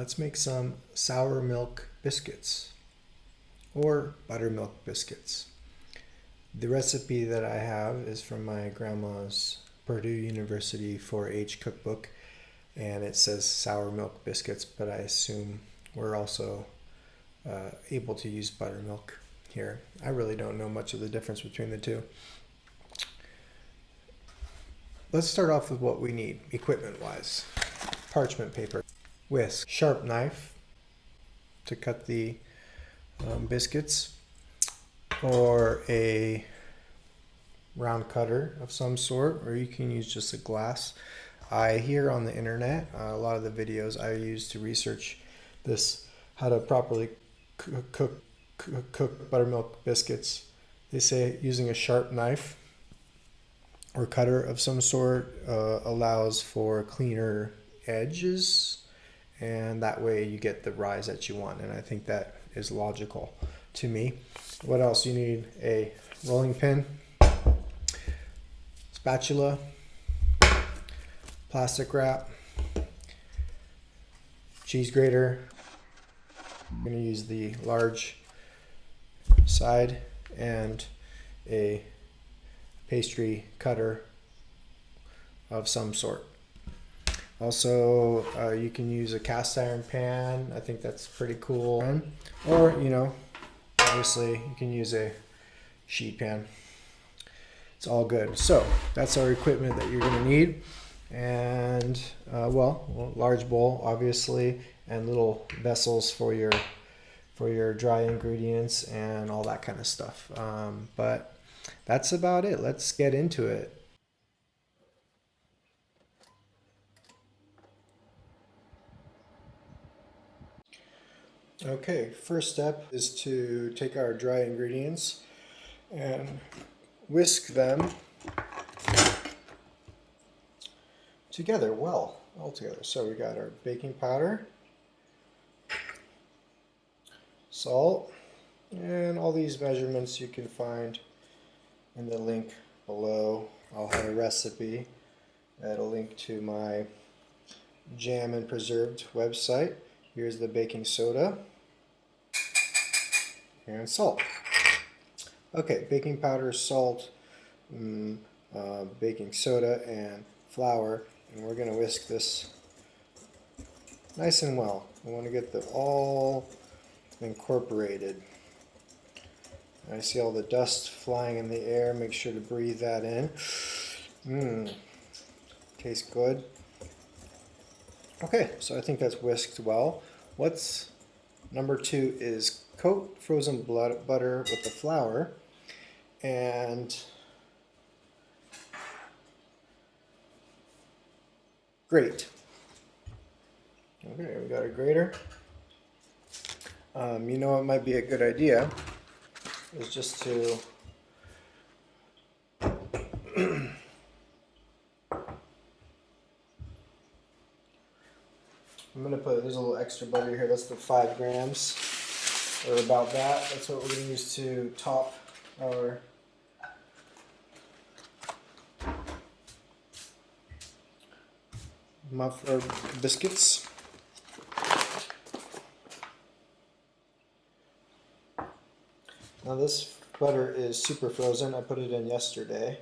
Let's make some sour milk biscuits or buttermilk biscuits. The recipe that I have is from my grandma's Purdue University 4-H cookbook, and it says sour milk biscuits, but I assume we're also able to use buttermilk here. I really don't know much of the difference between the two. Let's start off with what we need equipment-wise. Parchment paper, whisk, sharp knife to cut the biscuits, or a round cutter of some sort, or you can use just a glass. I hear on the internet a lot of the videos I use to research this, how to properly cook buttermilk biscuits. They say using a sharp knife or cutter of some sort allows for cleaner edges, and that way you get the rise that you want, and I think that is logical to me. What else? You need a rolling pin, spatula, plastic wrap, cheese grater. I'm going to use the large side, and a pastry cutter of some sort. Also, you can use a cast iron pan. I think that's pretty cool. Or, obviously you can use a sheet pan. It's all good. So that's our equipment that you're going to need. And, large bowl, obviously, and little vessels for your dry ingredients and all that kind of stuff. But that's about it. Let's get into it. Okay, first step is to take our dry ingredients and whisk them together, all together. So we got our baking powder, salt, and all these measurements you can find in the link below. I'll have a recipe that'll link to my Jammin preserved website. Here's the baking soda and salt. Okay, baking powder, salt, baking soda, and flour, and we're going to whisk this nice and well. We want to get them all incorporated. I see all the dust flying in the air. Make sure to breathe that in. Tastes good. Okay, so I think that's whisked well. What's number 2 is coat frozen butter with the flour and grate. Okay, we got a grater. It might be a good idea is just to I'm going to put, there's a little extra butter here, that's the 5 grams, or about that. That's what we're going to use to top our biscuits. Now this butter is super frozen. I put it in yesterday.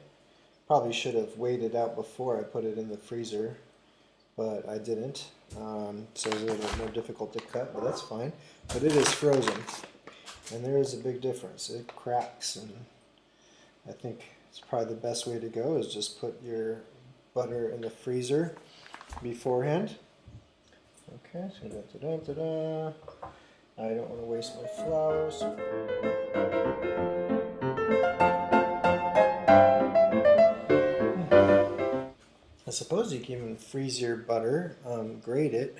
Probably should have waited out before I put it in the freezer, but I didn't. So it's a little bit more difficult to cut, but that's fine. But it is frozen, and there is a big difference. It cracks, and I think it's probably the best way to go is just put your butter in the freezer beforehand. Okay, so da-da-da-da-da. I don't want to waste my flour, so I suppose you can even freeze your butter, grate it,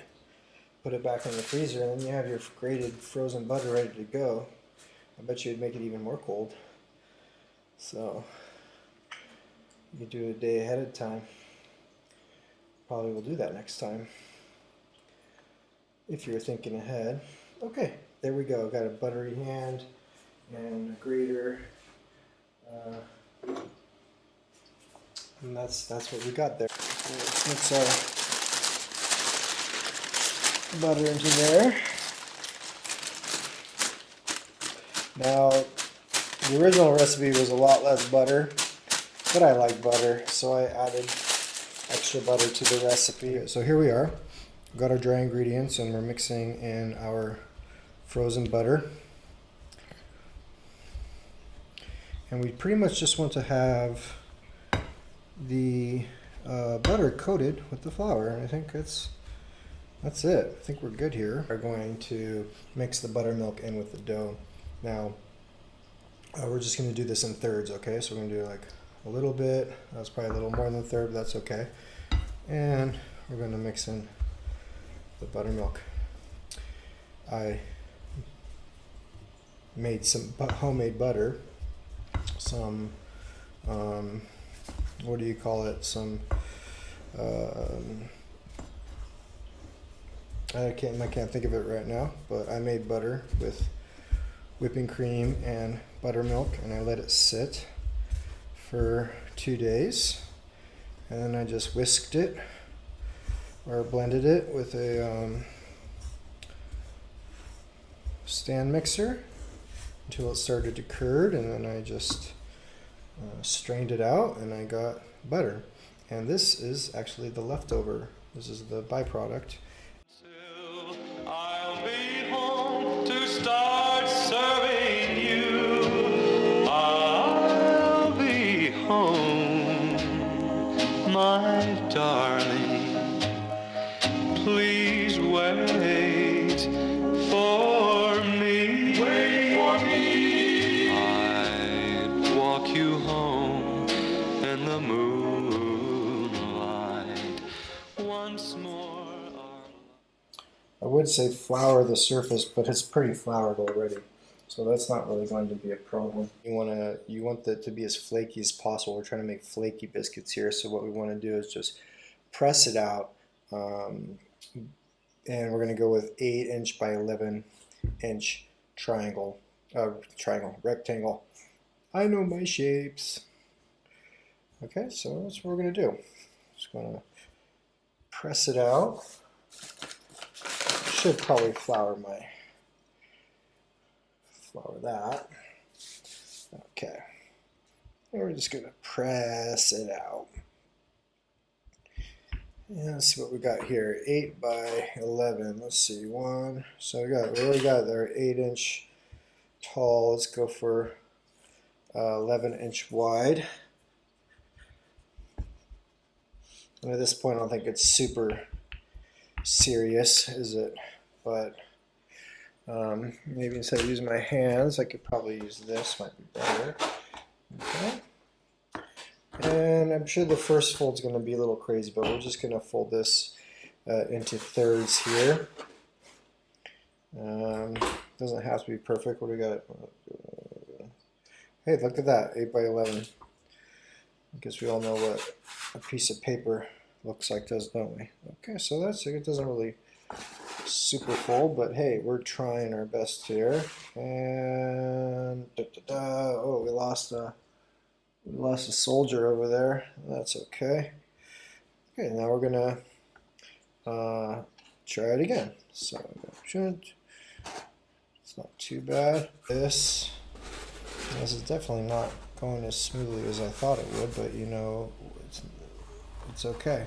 put it back in the freezer, and then you have your grated frozen butter ready to go. I bet you it'd make it even more cold. So you do it a day ahead of time. Probably will do that next time if you're thinking ahead. Okay, there we go. Got a buttery hand and a grater. And that's what we got there. Let's butter into there. Now, the original recipe was a lot less butter, but I like butter, so I added extra butter to the recipe. So here we are. We've got our dry ingredients and we're mixing in our frozen butter. And we pretty much just want to have the butter coated with the flour, and I think that's it. I think we're good here. We're going to mix the buttermilk in with the dough. Now, we're just going to do this in thirds, okay? So we're going to do like a little bit. That's probably a little more than a third, but that's okay. And we're going to mix in the buttermilk. I made some homemade butter, some what do you call it? Some I can't think of it right now, but I made butter with whipping cream and buttermilk, and I let it sit for 2 days, and then I just whisked it or blended it with a stand mixer until it started to curd, and then I just strained it out and I got butter. And this is actually the leftover. This is the byproduct. I'll be home to start serving you. I'll be home, my darling. Please wait for me. Wait for me. I'd walk you home in the moonlight once more. I would say flour the surface, but it's pretty floured already, so that's not really going to be a problem. You want it to be as flaky as possible. We're trying to make flaky biscuits here, so what we want to do is just press it out, and we're going to go with 8" by 11" rectangle. I know my shapes. Okay, so that's what we're going to do. Just going to press it out. Should probably flour that. Okay. And we're just going to press it out. And let's see what we got here. 8 by 11. Let's see. One. So we already got there 8" tall. Let's go for 11" wide. And at this point, I don't think it's super serious, is it? But maybe instead of using my hands, I could probably use this. Might be better. Okay. And I'm sure the first fold's going to be a little crazy, but we're just going to fold this into thirds here. Doesn't have to be perfect. What do we got? Hey, look at that, 8 by 11. I guess we all know what a piece of paper looks like, don't we? Okay, so it doesn't really super fold, but hey, we're trying our best here. And oh, we lost a soldier over there. That's okay. Okay, now we're gonna try it again. So it's not too bad. This is definitely not going as smoothly as I thought it would, but you know, it's okay.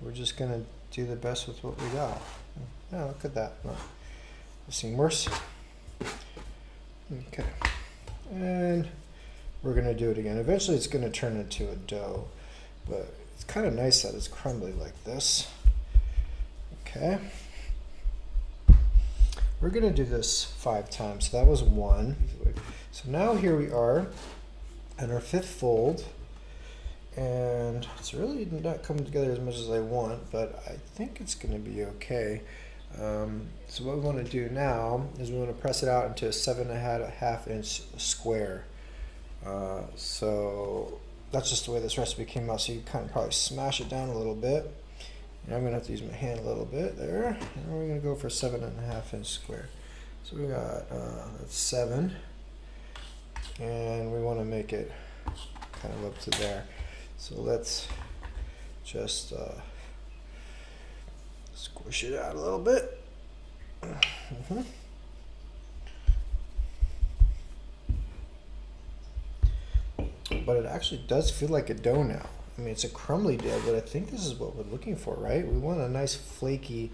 We're just gonna do the best with what we got. Oh, look at that. I've seen worse. Okay, and we're gonna do it again. Eventually it's gonna turn into a dough, but it's kind of nice that it's crumbly like this. Okay, we're gonna do this 5 times. So that was 1. So now here we are at our 5th fold, and it's really not coming together as much as I want, but I think it's going to be okay. So what we want to do now is we want to press it out into a 7.5" square. So that's just the way this recipe came out. So you kind of probably smash it down a little bit. And I'm going to have to use my hand a little bit there. And we're going to go for 7.5" square. So we got that's 7. And we want to make it kind of up to there. So let's just Squish it out a little bit. Mm-hmm. But it actually does feel like a dough now. I mean, it's a crumbly dough, but I think this is what we're looking for, right? We want a nice flaky,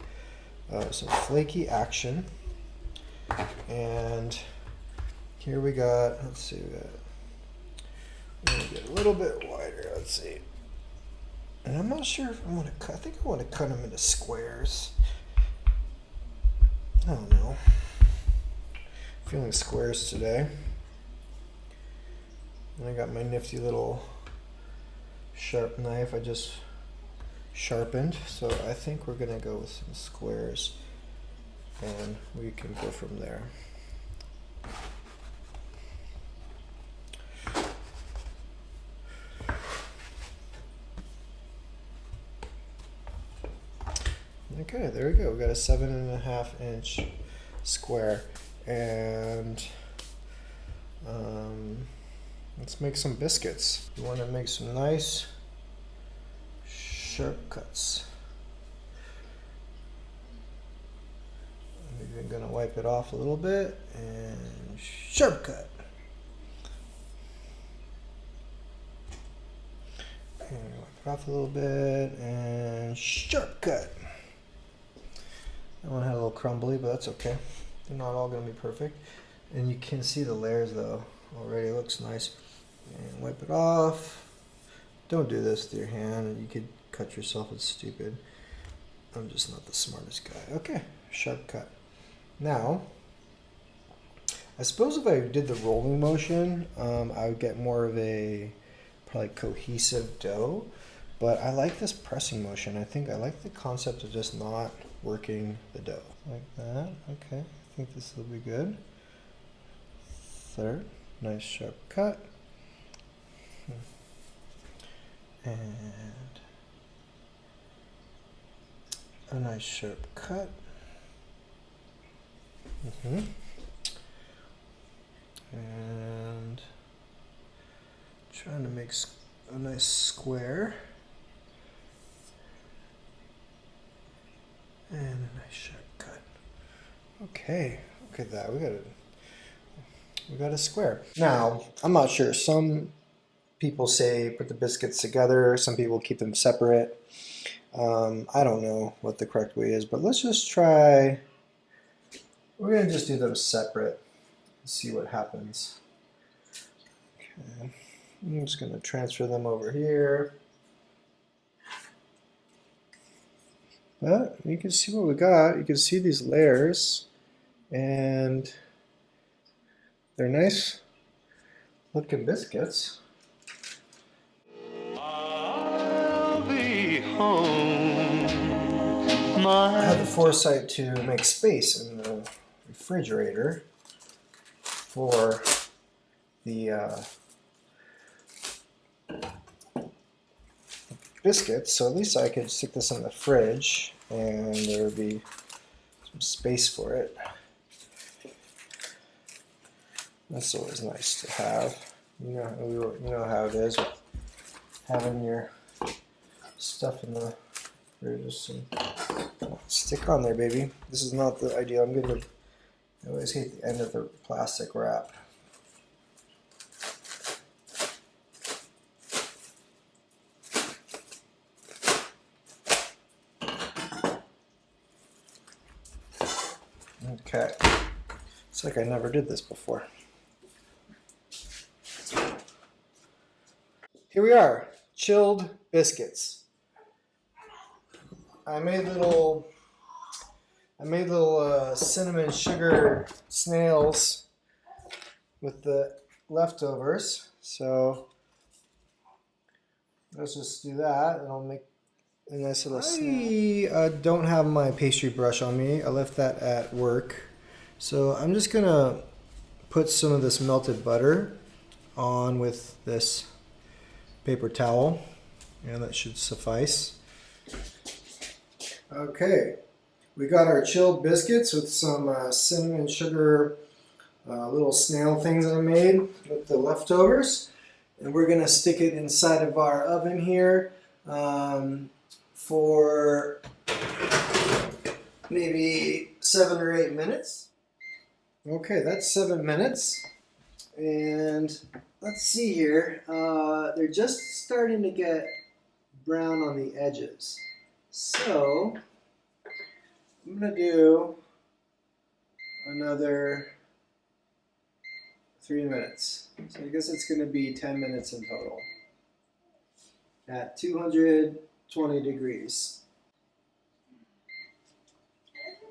some flaky action. And here we got, let's see, we're gonna get a little bit wider, let's see. And I'm not sure if I want to cut, I think I want to cut them into squares. I don't know. Feeling squares today. And I got my nifty little sharp knife I just sharpened. So I think we're gonna go with some squares and we can go from there. Okay, there we go. We got a 7.5 inch square, and let's make some biscuits. We want to make some nice sharp cuts. I'm even going to wipe it off a little bit and sharp cut. And wipe it off a little bit and sharp cut. That one had a little crumbly, but that's okay. They're not all going to be perfect. And you can see the layers though. Already it looks nice. And wipe it off. Don't do this with your hand. You could cut yourself. It's stupid. I'm just not the smartest guy. Okay, sharp cut. Now, I suppose if I did the rolling motion, I would get more of a probably cohesive dough. But I like this pressing motion. I think I like the concept of just not working the dough. Like that. Okay, I think this will be good. Third, nice sharp cut. And a nice sharp cut. And trying to make a nice square. And a nice sharp cut. Okay, look at that. We got a square. Now, I'm not sure. Some people say put the biscuits together. Some people keep them separate. I don't know what the correct way is, but let's just try. We're gonna just do them separate and see what happens. Okay, I'm just gonna transfer them over here. But you can see what we got. You can see these layers, and they're nice looking biscuits. I'll be home. I had the foresight to make space in the refrigerator for the biscuits, so at least I could stick this in the fridge and there would be some space for it. That's always nice to have. You know how it is with having your stuff in the fridge. Just stick on there, baby. This is not the idea. I always hate the end of the plastic wrap. Okay, it's like I never did this before. Here we are, chilled biscuits. I made little cinnamon sugar snails with the leftovers. So let's just do that, and I'll make a nice little snail. I don't have my pastry brush on me. I left that at work. So I'm just gonna put some of this melted butter on with this paper towel, and that should suffice. Okay, we got our chilled biscuits with some cinnamon sugar little snail things that I made with the leftovers, and we're gonna stick it inside of our oven here for maybe 7 or 8 minutes. Okay, that's 7 minutes. And let's see here. They're just starting to get brown on the edges. So I'm going to do another 3 minutes. So I guess it's going to be 10 minutes in total at 220 degrees.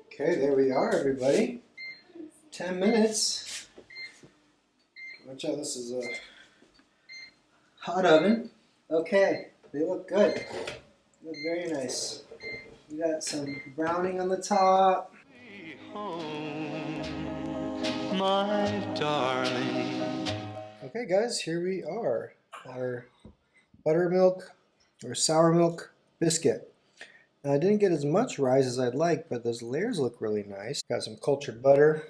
Okay, there we are, everybody. 10 minutes. Watch out, this is a hot oven. Okay, they look good. They look very nice. We got some browning on the top. Home, my darling. Okay, guys, here we are. Our buttermilk or sour milk biscuit. Now, I didn't get as much rise as I'd like, but those layers look really nice. Got some cultured butter.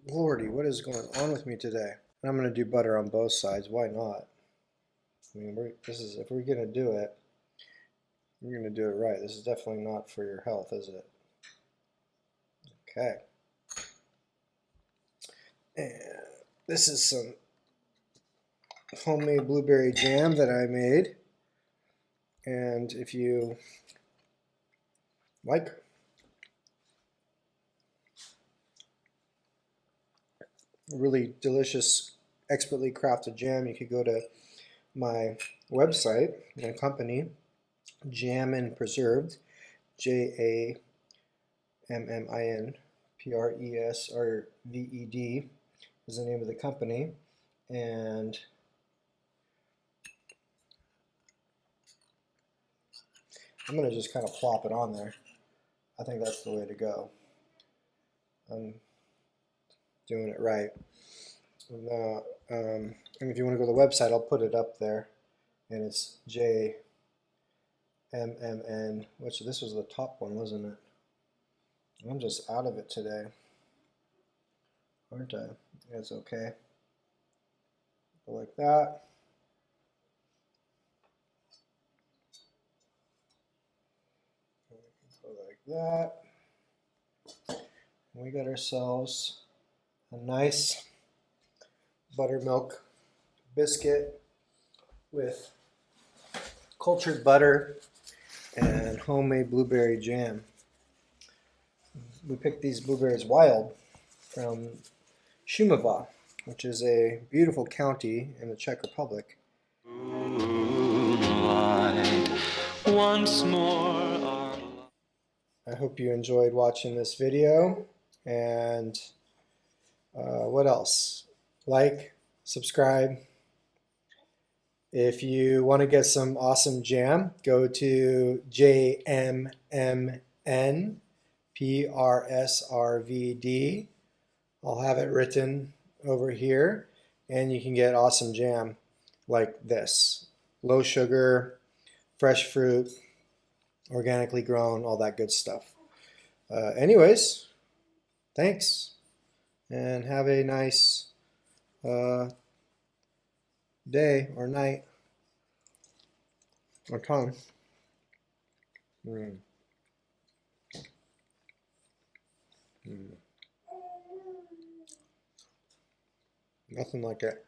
Lordy, what is going on with me today? I'm going to do butter on both sides. Why not? I mean, if we're going to do it, we're going to do it right. This is definitely not for your health, is it? Okay. And this is some homemade blueberry jam that I made. And if you like really delicious, expertly crafted jam, you could go to my website and company, Jammin Preserved, JAMMIN is the name of the company, and I'm going to just kind of plop it on there. I think that's the way to go. I'm doing it right. Now, and if you want to go to the website, I'll put it up there, and it's JMMN, which this was the top one, wasn't it? I'm just out of it today, aren't I? It's okay. Go like that. Go like that. We got ourselves a nice buttermilk biscuit with cultured butter and homemade blueberry jam. We picked these blueberries wild from Shumava, which is a beautiful county in the Czech Republic. Moonlight, once more. I hope you enjoyed watching this video, and what else? Like, subscribe. If you want to get some awesome jam, go to JMMNPRSRVD. I'll have it written over here, and you can get awesome jam like this. Low sugar, fresh fruit, organically grown, all that good stuff. Anyways, thanks, and have a nice day or night or time. Nothing like it.